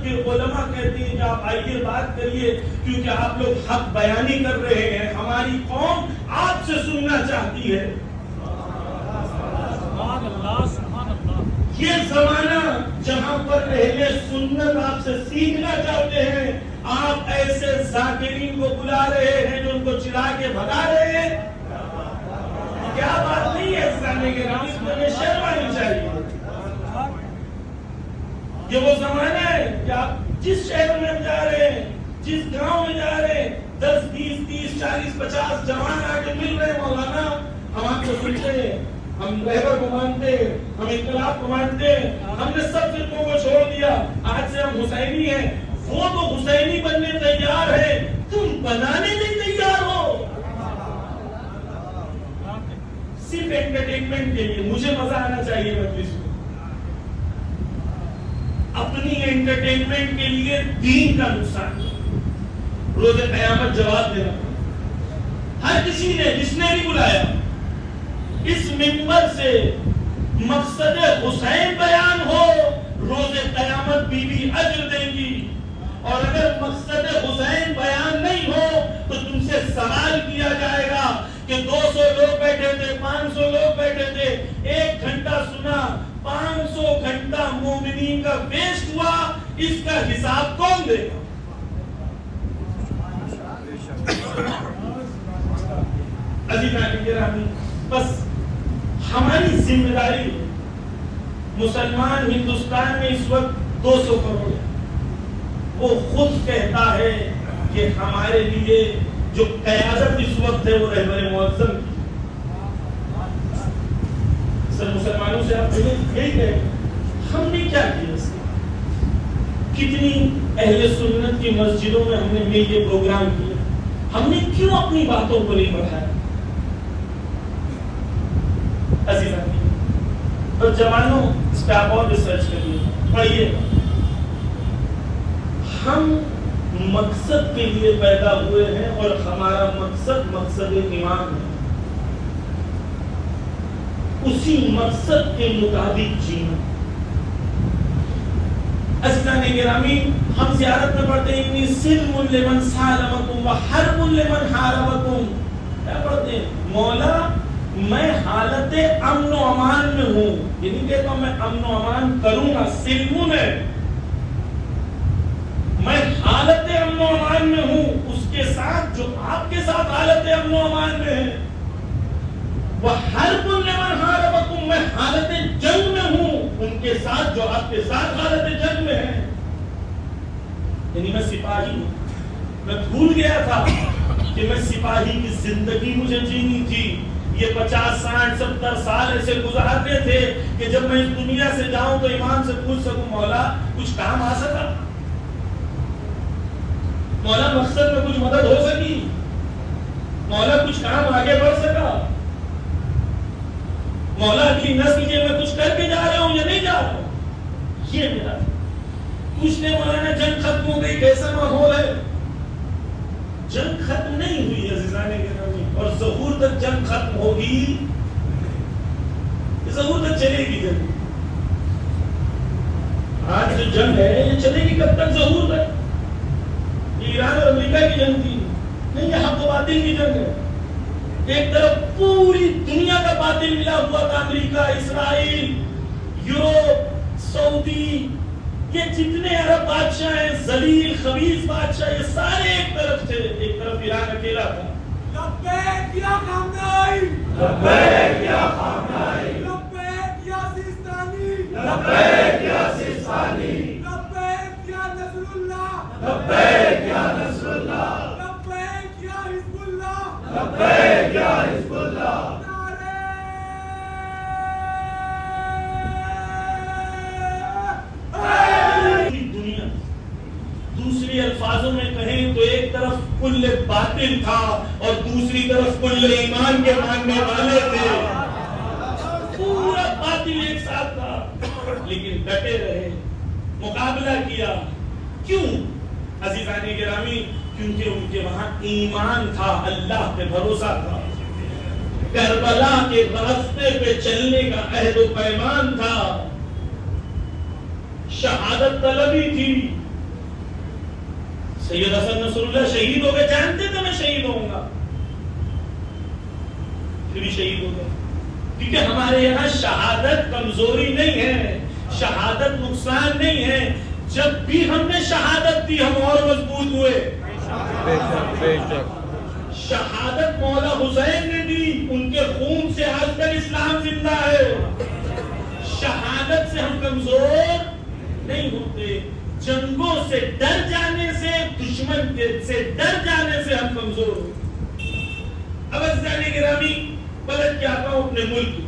کے علماء کہتے ہیں کہ آپ آئیے بات کریے، کیونکہ آپ لوگ حق بیانی کر رہے ہیں، ہماری قوم آپ سے سننا چاہتی ہے۔ سبحان اللہ، سبحان اللہ۔ یہ زمانہ جہاں پر اہل سنت آپ سے سیکھنا چاہتے ہیں، آپ ایسے ذاکرین کو بلا رہے ہیں جو ان کو چلا کے بھگا رہے ہیں۔ کیا بات نہیں ہے اسلامی کے نام، اس میں شرم آنی چاہیے۔ یہ وہ زمانہ ہے کہ آپ جس شہر میں جا رہے ہیں، جس گاؤں میں جا رہے ہیں، 10 20 30 40 50 جوان آگے مل رہے ہیں، مولانا ہم آپ کو سنتے ہیں، ہم رہبر کو مانتے ہیں، ہم انقلاب کو مانتے ہیں، ہم نے سب فرقوں کو چھوڑ دیا، آج سے ہم حسینی ہیں۔ وہ تو حسینی بننے تیار ہے، تم بنانے نہیں تیار ہو۔ صرف انٹرٹینمنٹ کے لیے مجھے مزہ آنا چاہیے مجلس میں، اپنی انٹرٹینمنٹ کے لیے دین کا نقصان، روز قیامت جواب دینا۔ ہر کسی نے جس نے بھی بلایا اس منبر سے مقصد حسین بیان ہو، روز قیامت بی بی اجر دے گی، اور اگر مقصد حسین بیان نہیں ہو تو تم سے سوال کیا جائے گا کہ 200 لوگ بیٹھے تھے، 500 لوگ بیٹھے تھے، 1 گھنٹہ سنا، 500 گھنٹہ مومنین کا ویسٹ ہوا، اس کا حساب کون دے گا؟ عزیزان گرامی، بس ہماری ذمہ داری، مسلمان ہندوستان میں اس وقت 200 کروڑ ہے، وہ خود کہتا ہے کہ ہمارے لیے جو قیادت اس وقت ہے وہ رہبر معظم کی۔ سر مسلمانوں سے آپ یہی کہیں ہم نے کیا کیا؟ کتنی اہل سنت کی مسجدوں میں ہم نے مل کے پروگرام کیا، ہم نے کیوں اپنی باتوں کو نہیں بڑھایا؟ عزیزان اور جوانوں، اس پہ آپ اور ریسرچ کریے، پڑھیے۔ ہم مقصد کے لیے پیدا ہوئے ہیں اور ہمارا مقصد ایمان ہے، اسی مقصد کے مطابق جینا۔ عزیزان گرامی، ہم زیارت میں پڑھتے ہیں انی سلم لمن سالمکم وحرب لمن حاربکم، کیا پڑھتے ہیں؟ مولا میں حالت امن و امان میں ہوں، یہ نہیں کہتا میں امن و امان کروں گا، سلم ہے، میں حالت امن و امان میں ہوں اس کے ساتھ جو آپ کے ساتھ حالت امن و امان میں ہے، وحرب لمن حاربکم، میں حالت جنگ میں ہوں ان کے ساتھ جو آپ کے ساتھ حالت جنگ میں ہے۔ یعنی میں سپاہی ہوں، میں بھول گیا تھا کہ میں سپاہی کی زندگی مجھے جینی تھی۔ یہ 50 60 70 سال ایسے گزارتے تھے کہ جب میں اس دنیا سے جاؤں تو ایمان سے پوچھ سکوں مولا کچھ کام آ سکا، مولا مقصد میں کچھ مدد ہو سکی، مولا کچھ کام آگے بڑھ سکا، مولا اگلی نسل کے میں کچھ کر کے جا رہا ہوں یا نہیں جا رہا ہوں، یہ میرا کچھ نے مولانا جنگ ختم ہو گئی، کیسا ماحول ہے؟ جنگ ختم نہیں ہوئی عزیزان گرامی، اور ظہور تک جنگ ختم ہوگی، ظہور تک چلے گی جنگ۔ آج جو جنگ ہے یہ چلے گی کب تک؟ ظہور تک۔ ایران اور امریکہ کی جنگ تھی نہیں، یہ حق و باطل کی جنگ ہے۔ ایک طرف پوری دنیا کا باطل ملا ہوا تھا، امریکہ، اسرائیل، یورپ، سعودی، یہ جتنے عرب بادشاہ ہیں، ذلیل خبیث بادشاہ، یہ سارے ایک طرف تھے، ایک طرف ایران اکیلا تھا۔ لبیک یا خامنائی، لبیک یا خامنائی، لبیک یا سیستانی، لبیک یا سیستانی، لبیک یا نصر اللہ، لبیک یا نصر اللہ، لبیک یا حزب اللہ، لبیک یا حزب اللہ۔ دنیا دوسری الفاظوں میں کہیں تو ایک طرف کل باطل تھا اور دوسری طرف کل ایمان کے ماننے والے تھے، پورا باطل ایک ساتھ تھا، لیکن ڈٹے رہے، مقابلہ کیا۔ کیوں عزیزان گرامی؟ کیونکہ ان کے وہاں ایمان تھا، اللہ پہ بھروسہ تھا، کربلا کے راستے پہ چلنے کا عہد و پیمان تھا، شہادت طلبی تھی، سید حسن نصر اللہ شہید ہو گئے، جانتے تھے میں شہید ہوں گا، پھر بھی شہید ہو گئے. کیونکہ ہمارے یہاں شہادت کمزوری نہیں ہے، شہادت نقصان نہیں ہے. جب بھی ہم نے شہادت دی ہم اور مضبوط ہوئے. بے شک بے شک. شہادت مولا حسین نے دی، ان کے خون سے آج تک اسلام زندہ ہے. شہادت سے ہم کمزور نہیں ہوتے، جنگوں سے ڈر جانے سے، دشمن سے ڈر جانے سے ہم کمزور ہوتے. اب عزیزان گرامی پلٹ کے آتا ہوں اپنے ملک.